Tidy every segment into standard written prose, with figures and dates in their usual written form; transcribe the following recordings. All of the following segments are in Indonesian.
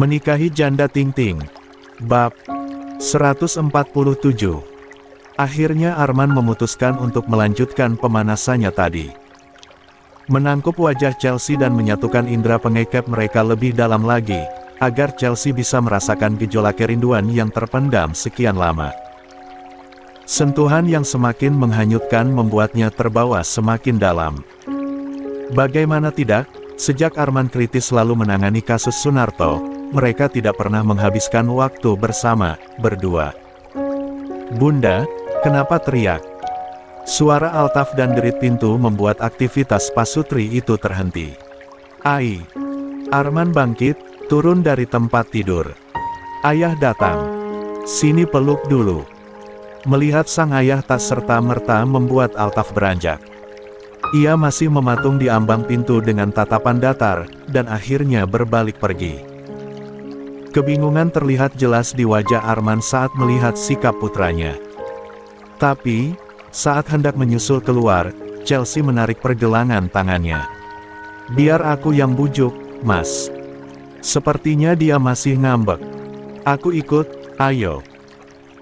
Menikahi janda Ting-Ting. Bab 147. Akhirnya Arman memutuskan untuk melanjutkan pemanasannya tadi. Menangkup wajah Chelsea dan menyatukan indera pengekep mereka lebih dalam lagi, agar Chelsea bisa merasakan gejolak kerinduan yang terpendam sekian lama. Sentuhan yang semakin menghanyutkan membuatnya terbawa semakin dalam. Bagaimana tidak, sejak Arman kritis selalu menangani kasus Sunarto, mereka tidak pernah menghabiskan waktu bersama, berdua. "Bunda, kenapa teriak?" Suara Altaf dan derit pintu membuat aktivitas Pasutri itu terhenti. "Ai." Arman bangkit, turun dari tempat tidur. "Ayah datang. Sini peluk dulu." Melihat sang ayah tak serta-merta membuat Altaf beranjak. Ia masih mematung di ambang pintu dengan tatapan datar, dan akhirnya berbalik pergi. Kebingungan terlihat jelas di wajah Arman saat melihat sikap putranya. Tapi, saat hendak menyusul keluar, Chelsea menarik pergelangan tangannya. "Biar aku yang bujuk, Mas." Sepertinya dia masih ngambek. "Aku ikut, ayo."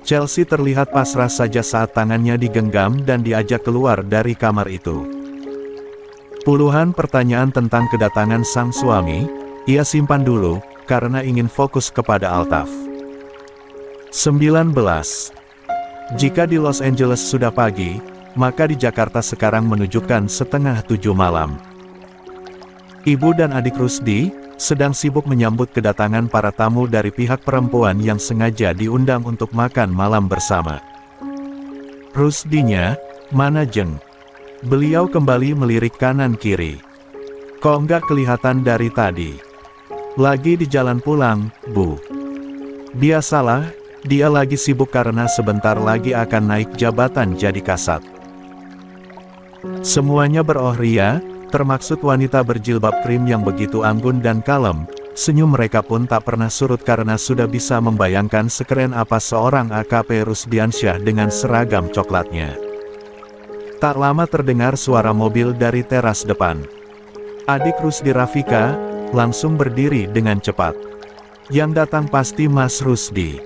Chelsea terlihat pasrah saja saat tangannya digenggam dan diajak keluar dari kamar itu. Puluhan pertanyaan tentang kedatangan sang suami, ia simpan dulu, karena ingin fokus kepada Altaf. 19. Jika di Los Angeles sudah pagi, maka di Jakarta sekarang menunjukkan setengah 7 malam. Ibu dan adik Rusdi sedang sibuk menyambut kedatangan para tamu dari pihak perempuan yang sengaja diundang untuk makan malam bersama. "Rusdinya, mana Jeng?" Beliau kembali melirik kanan-kiri. "Kok nggak kelihatan dari tadi?" "Lagi di jalan pulang, Bu." "Biasalah, dia lagi sibuk karena sebentar lagi akan naik jabatan jadi kasat." Semuanya berohria, termaksud wanita berjilbab krim yang begitu anggun dan kalem. Senyum mereka pun tak pernah surut karena sudah bisa membayangkan sekeren apa seorang AKP Rusdiansyah dengan seragam coklatnya. Tak lama terdengar suara mobil dari teras depan. Adik Rusdi, Rafika, langsung berdiri dengan cepat. Yang datang pasti Mas Rusdi.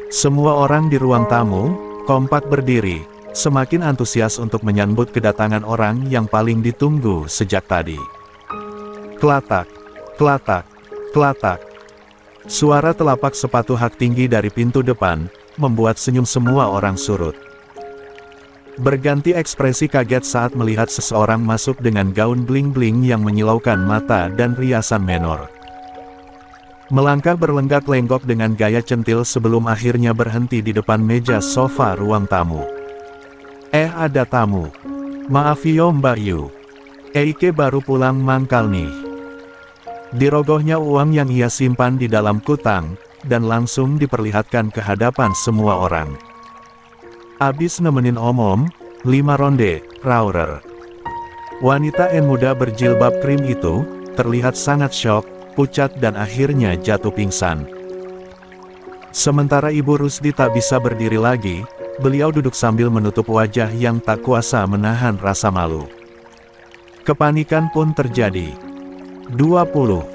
Semua orang di ruang tamu kompak berdiri, semakin antusias untuk menyambut kedatangan orang yang paling ditunggu sejak tadi. Kelatak, kelatak, kelatak. Suara telapak sepatu hak tinggi dari pintu depan membuat senyum semua orang surut. Berganti ekspresi kaget saat melihat seseorang masuk dengan gaun bling-bling yang menyilaukan mata dan riasan menor. Melangkah berlenggak-lenggok dengan gaya centil sebelum akhirnya berhenti di depan meja sofa ruang tamu. Ada tamu. Maaf yo Mbak Yu. Eike baru pulang mangkal nih." Dirogohnya uang yang ia simpan di dalam kutang, dan langsung diperlihatkan ke hadapan semua orang. "Abis nemenin omom, 5 ronde, Raurer." Wanita muda berjilbab krim itu terlihat sangat syok, pucat dan akhirnya jatuh pingsan. Sementara Ibu Rusdi tak bisa berdiri lagi, beliau duduk sambil menutup wajah yang tak kuasa menahan rasa malu. Kepanikan pun terjadi. 20.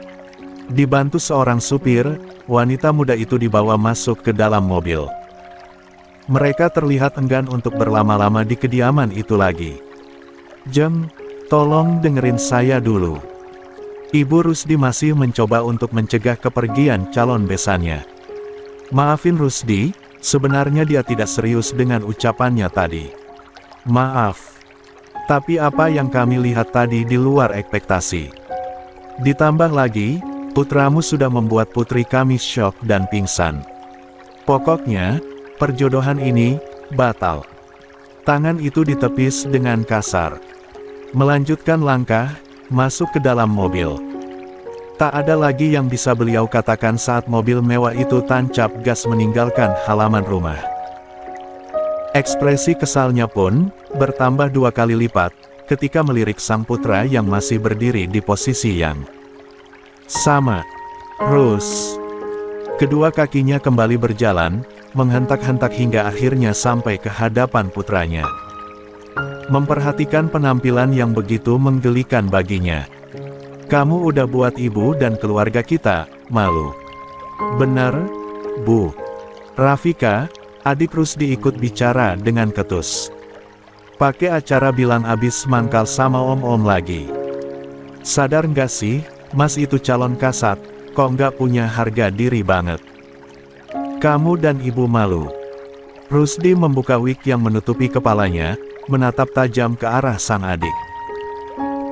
Dibantu seorang supir, wanita muda itu dibawa masuk ke dalam mobil. Mereka terlihat enggan untuk berlama-lama di kediaman itu lagi. "Jem, tolong dengerin saya dulu." Ibu Rusdi masih mencoba untuk mencegah kepergian calon besannya. "Maafin Rusdi, sebenarnya dia tidak serius dengan ucapannya tadi." "Maaf. Tapi apa yang kami lihat tadi di luar ekspektasi. Ditambah lagi, putramu sudah membuat putri kami syok dan pingsan. Pokoknya, perjodohan ini batal." Tangan itu ditepis dengan kasar. Melanjutkan langkah, masuk ke dalam mobil. Tak ada lagi yang bisa beliau katakan saat mobil mewah itu tancap gas meninggalkan halaman rumah. Ekspresi kesalnya pun bertambah 2 kali lipat ketika melirik sang putra yang masih berdiri di posisi yang sama. "Rus." Kedua kakinya kembali berjalan, menghentak-hentak hingga akhirnya sampai ke hadapan putranya. Memperhatikan penampilan yang begitu menggelikan baginya. Kamu udah buat ibu dan keluarga kita malu. Benar, Bu. Rafika, adik Rusdi ikut bicara dengan ketus. Pakai acara bilang abis mangkal sama om-om lagi. Sadar nggak sih, Mas itu calon kasat, kok nggak punya harga diri banget. Kamu dan ibu malu. Rusdi membuka wig yang menutupi kepalanya, menatap tajam ke arah sang adik.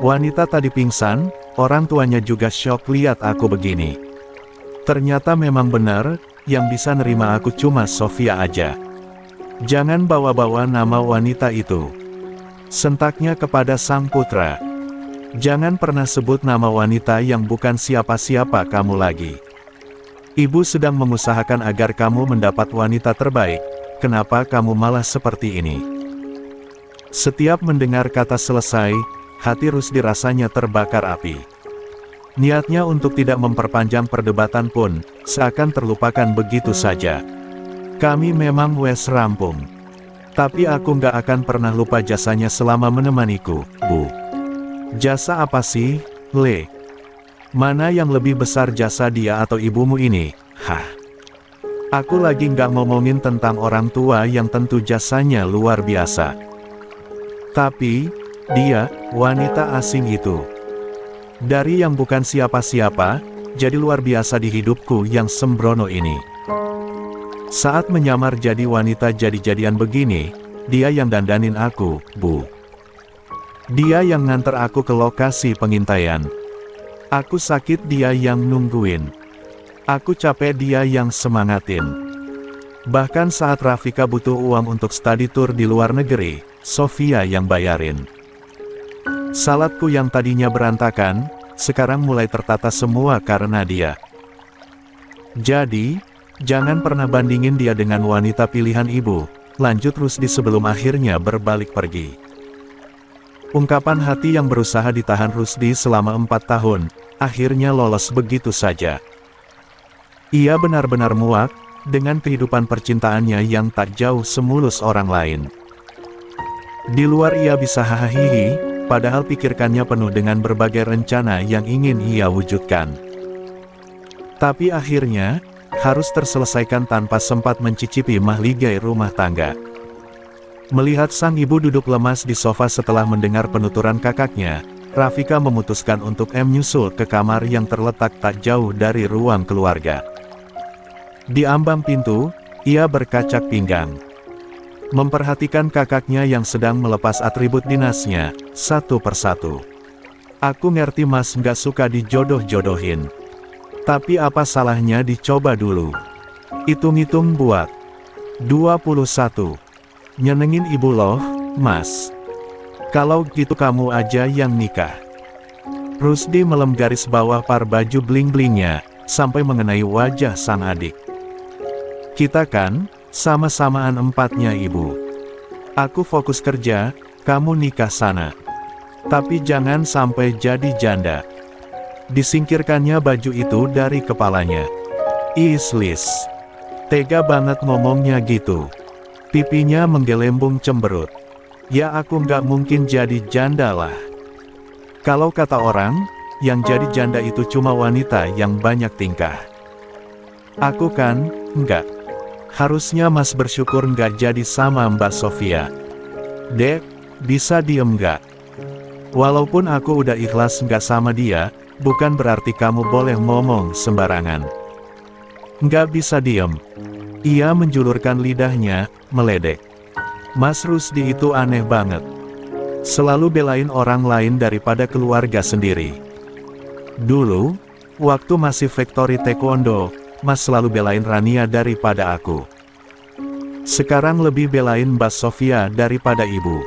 Wanita tadi pingsan, orang tuanya juga syok lihat aku begini. Ternyata memang benar, yang bisa nerima aku cuma Sofia aja. Jangan bawa-bawa nama wanita itu. Sentaknya kepada sang putra. Jangan pernah sebut nama wanita yang bukan siapa-siapa kamu lagi. Ibu sedang mengusahakan agar kamu mendapat wanita terbaik, kenapa kamu malah seperti ini? Setiap mendengar kata selesai, hati Rusdi rasanya terbakar api. Niatnya untuk tidak memperpanjang perdebatan pun, seakan terlupakan begitu saja. Kami memang wes rampung. Tapi aku nggak akan pernah lupa jasanya selama menemaniku, Bu. Jasa apa sih, Le? Mana yang lebih besar jasa dia atau ibumu ini? Hah? Aku lagi nggak ngomongin tentang orang tua yang tentu jasanya luar biasa. Tapi, dia, wanita asing itu. Dari yang bukan siapa-siapa, jadi luar biasa di hidupku yang sembrono ini. Saat menyamar jadi wanita jadi-jadian begini, dia yang dandanin aku, Bu. Dia yang nganter aku ke lokasi pengintaian. Aku sakit dia yang nungguin. Aku capek dia yang semangatin. Bahkan saat Rafika butuh uang untuk study tour di luar negeri, Sofia yang bayarin. Salatku yang tadinya berantakan, sekarang mulai tertata semua karena dia. Jadi, jangan pernah bandingin dia dengan wanita pilihan ibu, lanjut Rusdi sebelum akhirnya berbalik pergi. Ungkapan hati yang berusaha ditahan Rusdi selama 4 tahun, akhirnya lolos begitu saja. Ia benar-benar muak, dengan kehidupan percintaannya yang tak jauh semulus orang lain. Di luar ia bisa hahaha, padahal pikirkannya penuh dengan berbagai rencana yang ingin ia wujudkan. Tapi akhirnya, harus terselesaikan tanpa sempat mencicipi mahligai rumah tangga. Melihat sang ibu duduk lemas di sofa setelah mendengar penuturan kakaknya, Rafika memutuskan untuk menyusul ke kamar yang terletak tak jauh dari ruang keluarga. Di ambang pintu, ia berkacak pinggang. Memperhatikan kakaknya yang sedang melepas atribut dinasnya, satu persatu. Aku ngerti Mas nggak suka dijodoh-jodohin. Tapi apa salahnya dicoba dulu? Hitung-hitung buat 21. Nyenengin ibu loh, Mas. Kalau gitu kamu aja yang nikah. Rusdi melem garis bawah par baju bling-blingnya, sampai mengenai wajah sang adik. Kita kan sama-samaan empatnya ibu. Aku fokus kerja, kamu nikah sana. Tapi jangan sampai jadi janda. Disingkirkannya baju itu dari kepalanya. Islis. Tega banget ngomongnya gitu. Pipinya menggelembung cemberut. Ya aku nggak mungkin jadi janda lah. Kalau kata orang, yang jadi janda itu cuma wanita yang banyak tingkah. Aku kan, enggak. Harusnya Mas bersyukur nggak jadi sama Mbak Sofia. Dek, bisa diem nggak? Walaupun aku udah ikhlas nggak sama dia, bukan berarti kamu boleh ngomong sembarangan. Nggak bisa diem. Ia menjulurkan lidahnya, meledek. Mas Rusdi itu aneh banget. Selalu belain orang lain daripada keluarga sendiri. Dulu, waktu masih Factory Taekwondo, Mas selalu belain Rania daripada aku. Sekarang lebih belain Mbak Sofia daripada ibu.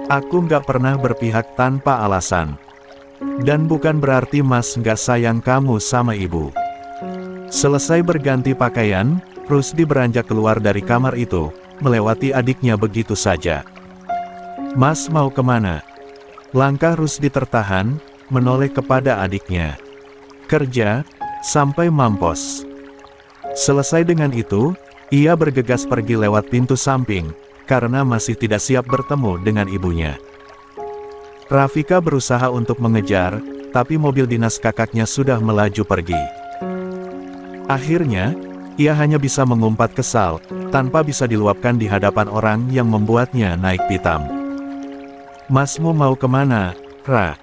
Aku nggak pernah berpihak tanpa alasan. Dan bukan berarti Mas nggak sayang kamu sama ibu. Selesai berganti pakaian, Rusdi beranjak keluar dari kamar itu, melewati adiknya begitu saja. Mas mau kemana? Langkah Rusdi tertahan, menoleh kepada adiknya. Kerja, sampai mampus. Selesai dengan itu, ia bergegas pergi lewat pintu samping, karena masih tidak siap bertemu dengan ibunya. Rafika berusaha untuk mengejar, tapi mobil dinas kakaknya sudah melaju pergi. Akhirnya, ia hanya bisa mengumpat kesal, tanpa bisa diluapkan di hadapan orang yang membuatnya naik pitam. "Masmu mau kemana, Ra?"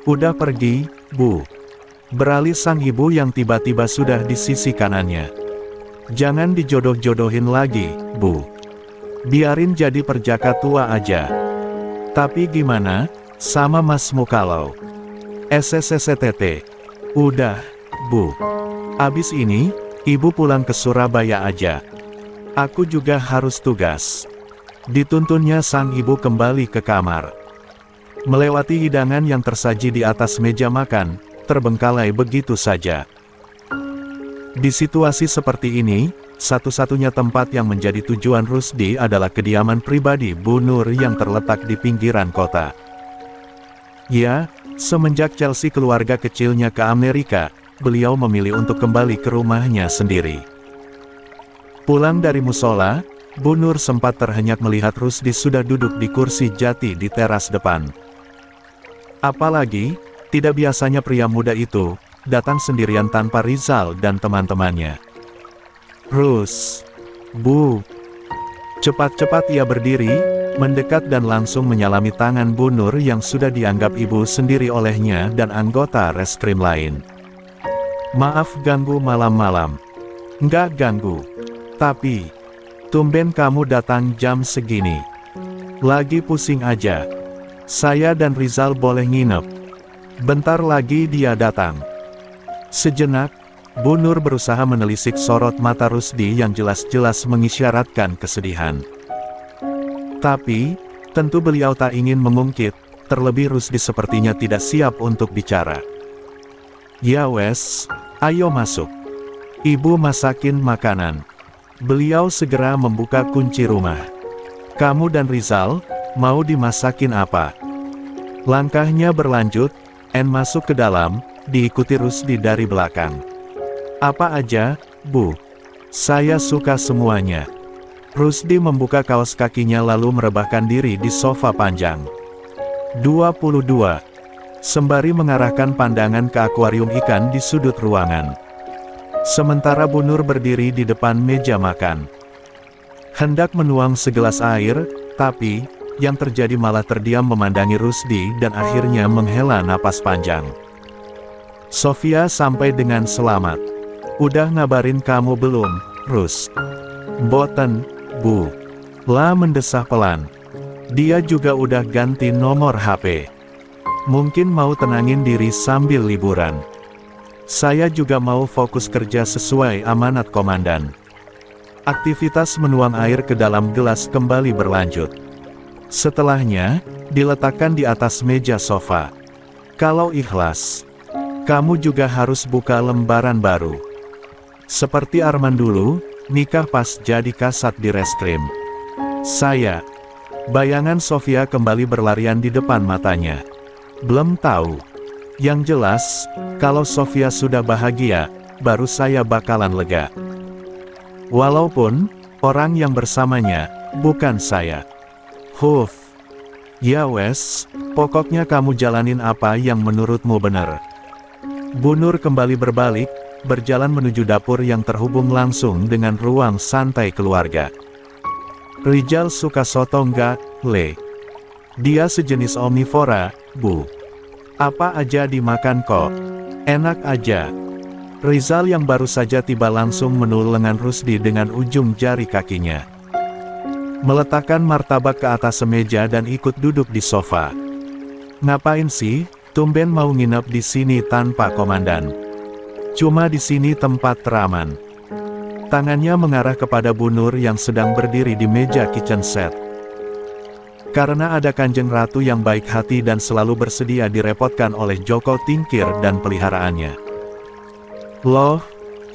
"Udah pergi, Bu." Beralih sang ibu yang tiba-tiba sudah di sisi kanannya. "Jangan dijodoh-jodohin lagi, Bu. Biarin jadi perjaka tua aja." "Tapi gimana sama masmu kalau?" "SSSTT. Udah, Bu. Abis ini, Ibu pulang ke Surabaya aja. Aku juga harus tugas." Dituntunnya sang ibu kembali ke kamar. Melewati hidangan yang tersaji di atas meja makan, terbengkalai begitu saja. Di situasi seperti ini, satu-satunya tempat yang menjadi tujuan Rusdi adalah kediaman pribadi Bu Nur yang terletak di pinggiran kota. Ya, semenjak Chelsea keluarga kecilnya ke Amerika, beliau memilih untuk kembali ke rumahnya sendiri. Pulang dari musola, Bu Nur sempat terhenyak melihat Rusdi sudah duduk di kursi jati di teras depan. Apalagi, tidak biasanya pria muda itu datang sendirian tanpa Rizal dan teman-temannya. "Rus, Bu." Cepat-cepat ia berdiri, mendekat dan langsung menyalami tangan Bu Nur yang sudah dianggap ibu sendiri olehnya dan anggota reskrim lain. "Maaf ganggu malam-malam." "Nggak ganggu. Tapi, tumben kamu datang jam segini." "Lagi pusing aja. Saya dan Rizal boleh nginep. Bentar lagi dia datang." Sejenak, Bu Nur berusaha menelisik sorot mata Rusdi yang jelas-jelas mengisyaratkan kesedihan. Tapi, tentu beliau tak ingin mengungkit, terlebih Rusdi sepertinya tidak siap untuk bicara. "Ya wes, ayo masuk. Ibu masakin makanan." Beliau segera membuka kunci rumah. "Kamu dan Rizal, mau dimasakin apa?" Langkahnya berlanjut, masuk ke dalam, diikuti Rusdi dari belakang. "Apa aja, Bu? Saya suka semuanya." Rusdi membuka kaos kakinya lalu merebahkan diri di sofa panjang. 22. Sembari mengarahkan pandangan ke akuarium ikan di sudut ruangan. Sementara Bu Nur berdiri di depan meja makan. Hendak menuang segelas air, tapi, yang terjadi malah terdiam memandangi Rusdi dan akhirnya menghela napas panjang. "Sofia sampai dengan selamat. Udah ngabarin kamu belum, Rus?" "Mboten, Bu." La mendesah pelan. Dia juga udah ganti nomor HP. Mungkin mau tenangin diri sambil liburan. "Saya juga mau fokus kerja sesuai amanat komandan." Aktivitas menuang air ke dalam gelas kembali berlanjut. Setelahnya, diletakkan di atas meja sofa. "Kalau ikhlas, kamu juga harus buka lembaran baru. Seperti Arman dulu, nikah pas jadi kasat di reskrim." "Saya." Bayangan Sofia kembali berlarian di depan matanya. "Belum tahu. Yang jelas, kalau Sofia sudah bahagia, baru saya bakalan lega. Walaupun, orang yang bersamanya, bukan saya." "Huf. Ya wes, pokoknya kamu jalanin apa yang menurutmu benar." Bu Nur kembali berbalik, berjalan menuju dapur yang terhubung langsung dengan ruang santai keluarga. "Rizal suka soto nggak, Le?" "Dia sejenis omnivora, Bu. Apa aja dimakan kok. Enak aja." Rizal yang baru saja tiba langsung menul lengan Rusdi dengan ujung jari kakinya. Meletakkan martabak ke atas meja dan ikut duduk di sofa. "Ngapain sih, tumben mau nginep di sini tanpa komandan? Cuma di sini tempat teraman." Tangannya mengarah kepada Bu Nur yang sedang berdiri di meja kitchen set. Karena ada Kanjeng Ratu yang baik hati dan selalu bersedia direpotkan oleh Joko Tingkir dan peliharaannya. "Loh,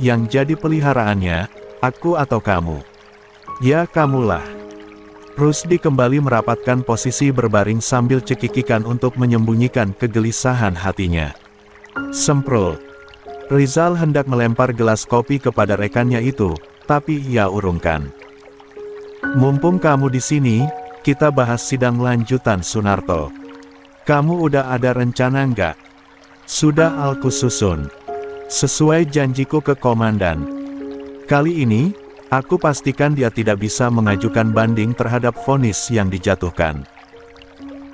yang jadi peliharaannya, aku atau kamu?" "Ya kamulah." Rusdi kembali merapatkan posisi berbaring sambil cekikikan untuk menyembunyikan kegelisahan hatinya. Semprul. Rizal hendak melempar gelas kopi kepada rekannya itu, tapi ia urungkan. "Mumpung kamu di sini, kita bahas sidang lanjutan Sunarto. Kamu udah ada rencana nggak?" Sudah aku susun. Sesuai janjiku ke komandan. Kali ini, aku pastikan dia tidak bisa mengajukan banding terhadap vonis yang dijatuhkan.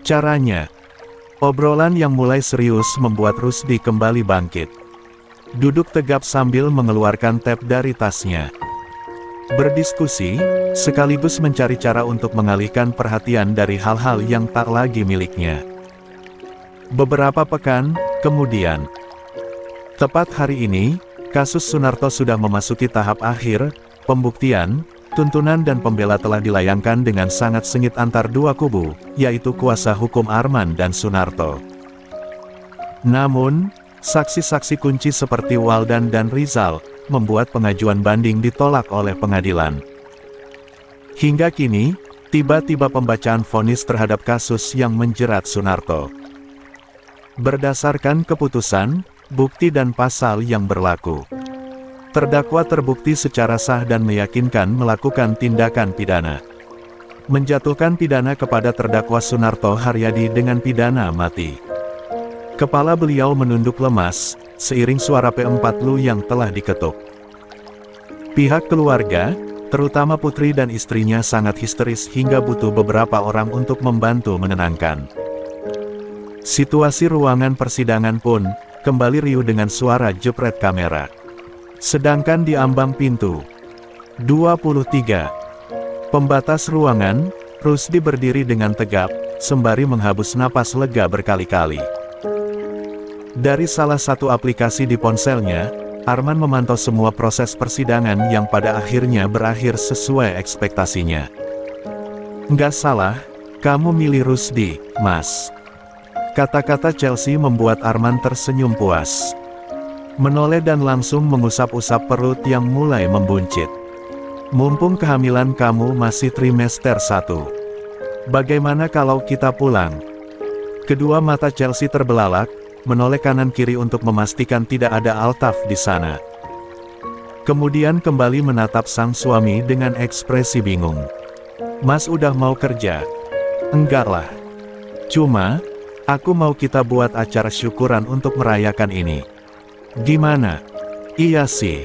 Caranya, obrolan yang mulai serius membuat Rusdi kembali bangkit. Duduk tegap sambil mengeluarkan tab dari tasnya. Berdiskusi, sekaligus mencari cara untuk mengalihkan perhatian dari hal-hal yang tak lagi miliknya. Beberapa pekan kemudian, tepat hari ini, kasus Sunarto sudah memasuki tahap akhir. Pembuktian, tuntunan dan pembela telah dilayangkan dengan sangat sengit antar dua kubu, yaitu kuasa hukum Arman dan Sunarto. Namun, saksi-saksi kunci seperti Waldan dan Rizal membuat pengajuan banding ditolak oleh pengadilan. Hingga kini, tiba-tiba pembacaan vonis terhadap kasus yang menjerat Sunarto. Berdasarkan keputusan, bukti dan pasal yang berlaku, terdakwa terbukti secara sah dan meyakinkan melakukan tindakan pidana. Menjatuhkan pidana kepada terdakwa Sunarto Haryadi dengan pidana mati. Kepala beliau menunduk lemas, seiring suara P40 yang telah diketuk. Pihak keluarga, terutama putri dan istrinya sangat histeris hingga butuh beberapa orang untuk membantu menenangkan. Situasi ruangan persidangan pun kembali riuh dengan suara jepret kamera. Sedangkan di ambang pintu 23, pembatas ruangan, Rusdi berdiri dengan tegap, sembari menghembus napas lega berkali-kali. Dari salah satu aplikasi di ponselnya, Arman memantau semua proses persidangan yang pada akhirnya berakhir sesuai ekspektasinya. Nggak salah, kamu milih Rusdi, Mas. Kata-kata Chelsea membuat Arman tersenyum puas. Menoleh dan langsung mengusap-usap perut yang mulai membuncit. Mumpung kehamilan kamu masih trimester 1. Bagaimana kalau kita pulang? Kedua mata Chelsea terbelalak, menoleh kanan kiri untuk memastikan tidak ada Altaf di sana. Kemudian kembali menatap sang suami dengan ekspresi bingung. Mas udah mau kerja? Enggak lah. Cuma, aku mau kita buat acara syukuran untuk merayakan ini. Gimana? Iya sih.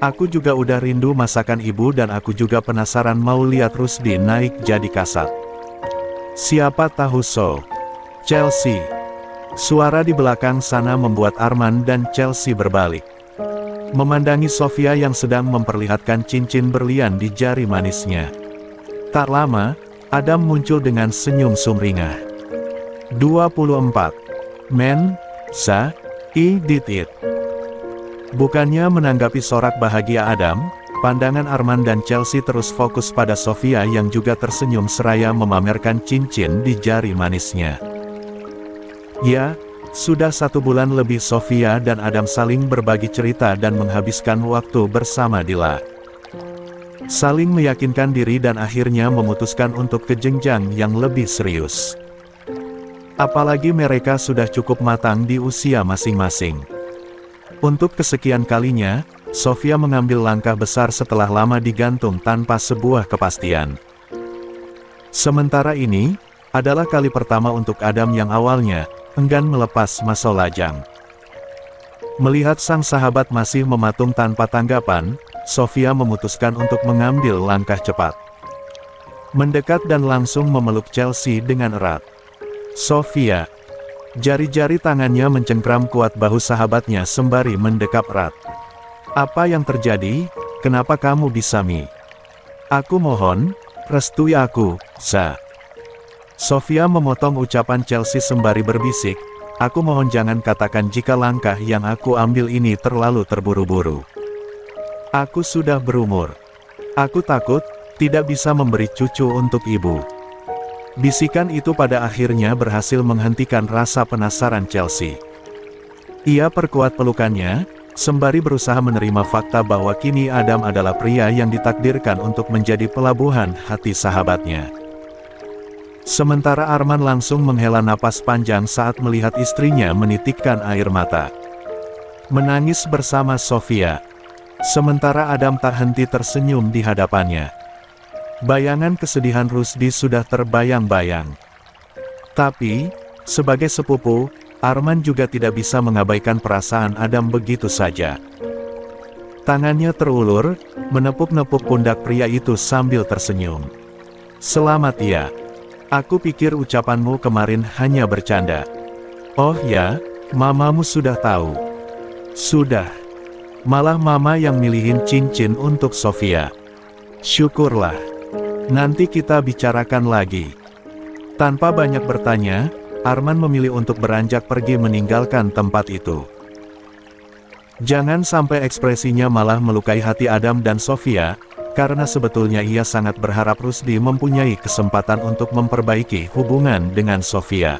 Aku juga udah rindu masakan ibu dan aku juga penasaran mau lihat Rusdi naik jadi kasat. Siapa tahu so. Chelsea. Suara di belakang sana membuat Arman dan Chelsea berbalik. Memandangi Sofia yang sedang memperlihatkan cincin berlian di jari manisnya. Tak lama, Adam muncul dengan senyum sumringah. 24. Men, sa, I did it. Bukannya menanggapi sorak bahagia Adam, pandangan Arman dan Chelsea terus fokus pada Sofia yang juga tersenyum seraya memamerkan cincin di jari manisnya. Ya, sudah 1 bulan lebih Sofia dan Adam saling berbagi cerita dan menghabiskan waktu bersama Dila. Saling meyakinkan diri dan akhirnya memutuskan untuk ke jenjang yang lebih serius. Apalagi mereka sudah cukup matang di usia masing-masing. Untuk kesekian kalinya, Sofia mengambil langkah besar setelah lama digantung tanpa sebuah kepastian. Sementara ini, adalah kali pertama untuk Adam yang awalnya enggan melepas Maso Lajang. Melihat sang sahabat masih mematung tanpa tanggapan, Sofia memutuskan untuk mengambil langkah cepat. Mendekat dan langsung memeluk Chelsea dengan erat. Sofia. Jari-jari tangannya mencengkram kuat bahu sahabatnya sembari mendekap erat. Apa yang terjadi? Kenapa kamu bisa mi? Aku mohon, restui aku, sa. Sofia memotong ucapan Chelsea sembari berbisik, aku mohon jangan katakan jika langkah yang aku ambil ini terlalu terburu-buru. Aku sudah berumur. Aku takut, tidak bisa memberi cucu untuk ibu. Bisikan itu pada akhirnya berhasil menghentikan rasa penasaran Chelsea. Ia perkuat pelukannya, sembari berusaha menerima fakta bahwa kini Adam adalah pria yang ditakdirkan untuk menjadi pelabuhan hati sahabatnya. Sementara Arman langsung menghela napas panjang saat melihat istrinya menitikkan air mata. Menangis bersama Sofia. Sementara Adam tak henti tersenyum di hadapannya. Bayangan kesedihan Rusdi sudah terbayang-bayang. Tapi, sebagai sepupu, Arman juga tidak bisa mengabaikan perasaan Adam begitu saja. Tangannya terulur, menepuk-nepuk pundak pria itu sambil tersenyum. "Selamat ya. Aku pikir ucapanmu kemarin hanya bercanda." "Oh ya, mamamu sudah tahu." "Sudah. Malah mama yang milihin cincin untuk Sofia." "Syukurlah. Nanti kita bicarakan lagi." Tanpa banyak bertanya, Arman memilih untuk beranjak pergi meninggalkan tempat itu. Jangan sampai ekspresinya malah melukai hati Adam dan Sofia, karena sebetulnya ia sangat berharap Rusdi mempunyai kesempatan untuk memperbaiki hubungan dengan Sofia.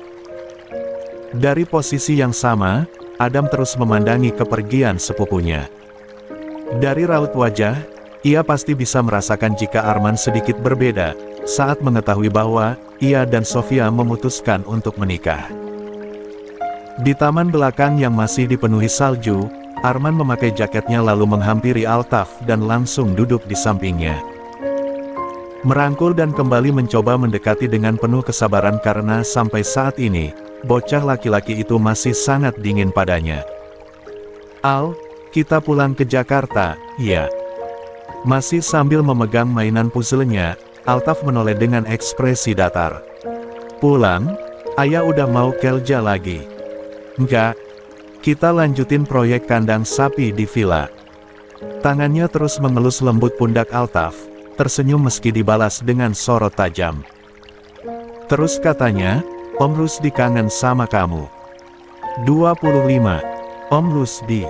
Dari posisi yang sama, Adam terus memandangi kepergian sepupunya. Dari raut wajah, ia pasti bisa merasakan jika Arman sedikit berbeda saat mengetahui bahwa ia dan Sofia memutuskan untuk menikah. Di taman belakang yang masih dipenuhi salju, Arman memakai jaketnya lalu menghampiri Altaf dan langsung duduk di sampingnya. Merangkul dan kembali mencoba mendekati dengan penuh kesabaran karena sampai saat ini, bocah laki-laki itu masih sangat dingin padanya. "Al, kita pulang ke Jakarta, ya?" Masih sambil memegang mainan puzzle-nya, Altaf menoleh dengan ekspresi datar. "Pulang? Ayah udah mau kerja lagi." "Enggak. Kita lanjutin proyek kandang sapi di villa." Tangannya terus mengelus lembut pundak Altaf, tersenyum meski dibalas dengan sorot tajam. Terus katanya, "Om Rusdi kangen sama kamu." 25. Om Rusdi.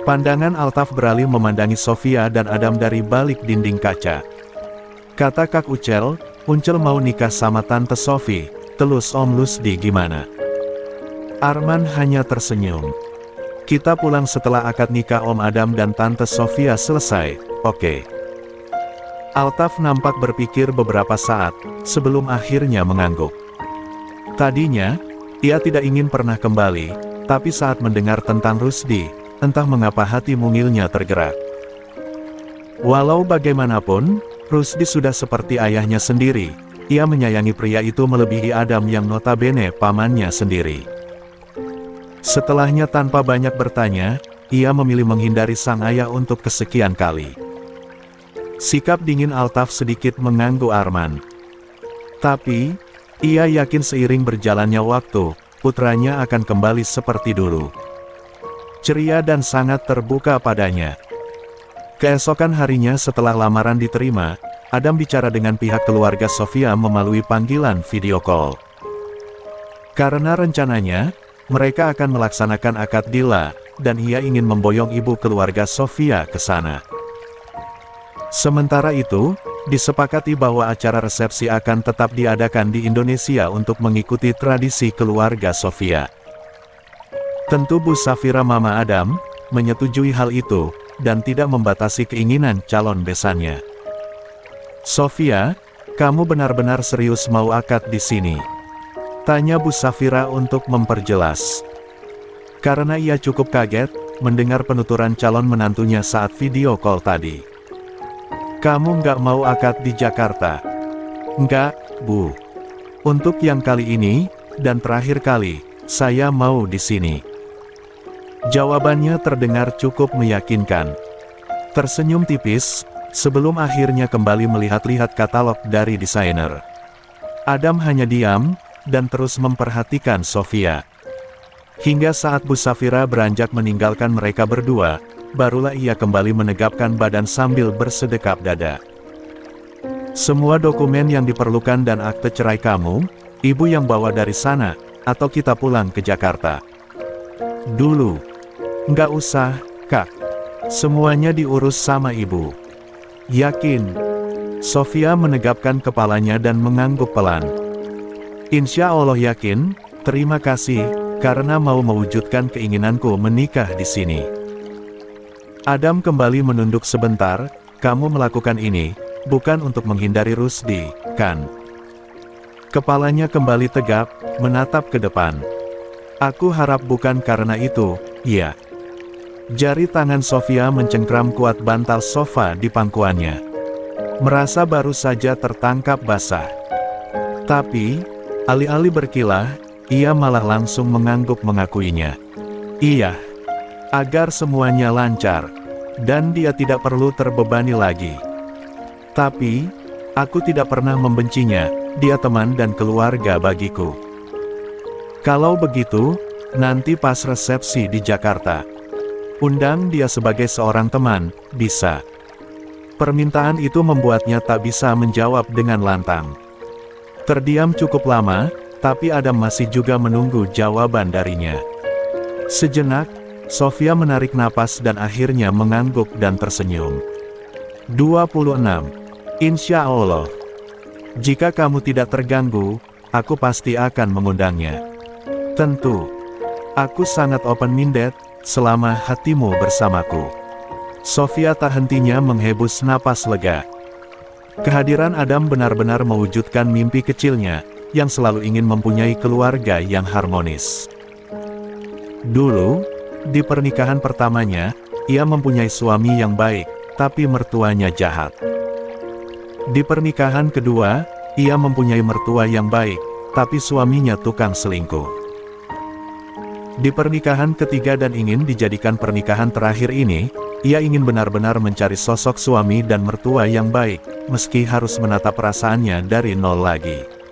Pandangan Altaf beralih memandangi Sofia dan Adam dari balik dinding kaca. Kata Kak Ucel, "Uncel mau nikah sama Tante Sofi, telus Om Rusdi gimana?" Arman hanya tersenyum. "Kita pulang setelah akad nikah Om Adam dan Tante Sofia selesai, oke?" Altaf nampak berpikir beberapa saat, sebelum akhirnya mengangguk. Tadinya, ia tidak ingin pernah kembali, tapi saat mendengar tentang Rusdi, entah mengapa hati mungilnya tergerak. Walau bagaimanapun, Rusdi sudah seperti ayahnya sendiri. Ia menyayangi pria itu melebihi Adam yang notabene pamannya sendiri. Setelahnya tanpa banyak bertanya, ia memilih menghindari sang ayah untuk kesekian kali. Sikap dingin Altaf sedikit mengganggu Arman. Tapi, ia yakin seiring berjalannya waktu, putranya akan kembali seperti dulu. Ceria dan sangat terbuka padanya. Keesokan harinya setelah lamaran diterima, Adam bicara dengan pihak keluarga Sofia melalui panggilan video call. Karena rencananya, mereka akan melaksanakan akad Dila, dan ia ingin memboyong ibu keluarga Sofia ke sana. Sementara itu, disepakati bahwa acara resepsi akan tetap diadakan di Indonesia untuk mengikuti tradisi keluarga Sofia. Tentu Bu Safira Mama Adam menyetujui hal itu, dan tidak membatasi keinginan calon besannya. "Sofia, kamu benar-benar serius mau akad di sini?" tanya Bu Safira untuk memperjelas. Karena ia cukup kaget mendengar penuturan calon menantunya saat video call tadi. "Kamu nggak mau akad di Jakarta?" "Nggak, Bu. Untuk yang kali ini, dan terakhir kali, saya mau di sini." Jawabannya terdengar cukup meyakinkan. Tersenyum tipis, sebelum akhirnya kembali melihat-lihat katalog dari desainer. Adam hanya diam, dan terus memperhatikan Sofia. Hingga saat Bu Safira beranjak meninggalkan mereka berdua, barulah ia kembali menegapkan badan sambil bersedekap dada. "Semua dokumen yang diperlukan dan akte cerai kamu, ibu yang bawa dari sana, atau kita pulang ke Jakarta?" "Dulu." "Nggak usah, Kak. Semuanya diurus sama ibu." "Yakin?" Sofia menegapkan kepalanya dan mengangguk pelan. "Insya Allah yakin, terima kasih, karena mau mewujudkan keinginanku menikah di sini." Adam kembali menunduk sebentar. "Kamu melakukan ini, bukan untuk menghindari Rusdi, kan?" Kepalanya kembali tegap, menatap ke depan. "Aku harap bukan karena itu, ya." Jari tangan Sofia mencengkram kuat bantal sofa di pangkuannya. Merasa baru saja tertangkap basah. Tapi, alih-alih berkilah, ia malah langsung mengangguk mengakuinya. Iya, agar semuanya lancar, dan dia tidak perlu terbebani lagi. Tapi, aku tidak pernah membencinya, dia teman dan keluarga bagiku. Kalau begitu, nanti pas resepsi di Jakarta, undang dia sebagai seorang teman, bisa. Permintaan itu membuatnya tak bisa menjawab dengan lantang. Terdiam cukup lama, tapi Adam masih juga menunggu jawaban darinya. Sejenak, Sofia menarik napas dan akhirnya mengangguk dan tersenyum. 26. Insya Allah. Jika kamu tidak terganggu, aku pasti akan mengundangnya. Tentu. Aku sangat open-minded, selama hatimu bersamaku. Sofia tak hentinya menghembus napas lega. Kehadiran Adam benar-benar mewujudkan mimpi kecilnya, yang selalu ingin mempunyai keluarga yang harmonis. Dulu, di pernikahan pertamanya, ia mempunyai suami yang baik, tapi mertuanya jahat. Di pernikahan kedua, ia mempunyai mertua yang baik, tapi suaminya tukang selingkuh. Di pernikahan ketiga dan ingin dijadikan pernikahan terakhir ini, ia ingin benar-benar mencari sosok suami dan mertua yang baik, meski harus menata perasaannya dari nol lagi.